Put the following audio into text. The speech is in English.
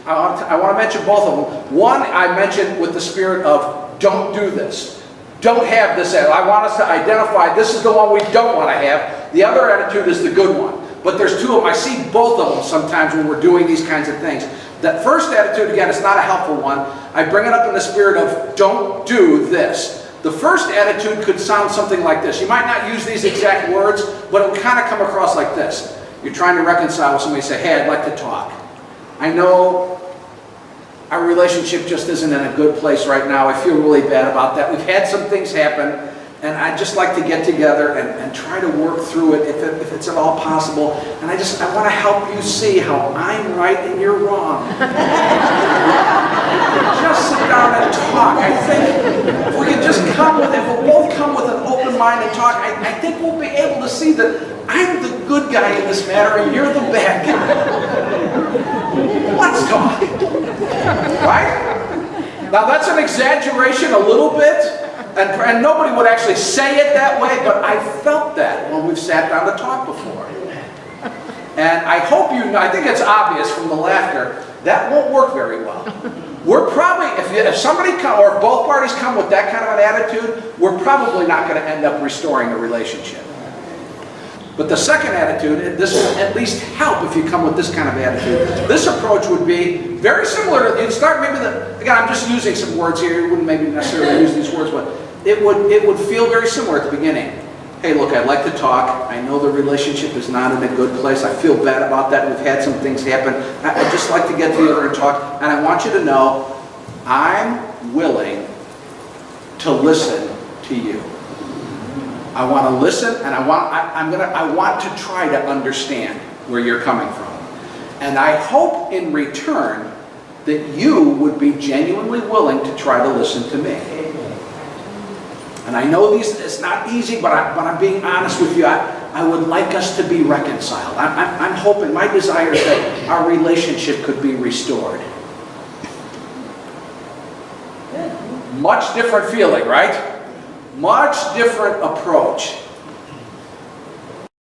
I want to mention both of them. One, I mentioned with the spirit of don't do this. Don't have this. I want us to identify this is the one we don't want to have. The other attitude is the good one. But there's two of them. I see both of them sometimes when we're doing these kinds of things. That first attitude, again, is not a helpful one. I bring it up in the spirit of don't do this. The first attitude could sound something like this. You might not use these exact words, but it would kind of come across like this. You're trying to reconcile with somebody, say, hey, I'd like to talk. I know our relationship just isn't in a good place right now. I feel really bad about that. We've had some things happen, and I'd just like to get together and try to work through it if it's at all possible. And I want to help you see how I'm right and you're wrong. Just sit down and talk. I think if we can just if we'll both come with an open mind and talk, I think we'll be able to see that I'm the good guy in this matter and you're the bad guy. Let's talk. Right? Now that's an exaggeration a little bit. And nobody would actually say it that way, but I felt that when we've sat down to talk before. And I hope you know, I think it's obvious from the laughter, that won't work very well. We're probably, if somebody come, or if both parties come with that kind of an attitude, we're probably not going to end up restoring the relationship. But the second attitude, this will at least help if you come with this kind of attitude. This approach would be very similar to, you'd start maybe again, I'm just using some words here, you wouldn't maybe necessarily use these words, but it would feel very similar at the beginning. Hey, look, I'd like to talk. I know the relationship is not in a good place. I feel bad about that. We've had some things happen. I'd just like to get together and talk. And I want you to know, I'm willing to listen to you. I want to listen, and I want to try to understand where you're coming from. And I hope in return that you would be genuinely willing to try to listen to me. And I know it's not easy, but I'm being honest with you. I would like us to be reconciled. I'm hoping, my desire is that our relationship could be restored. Much different feeling, right? Much different approach.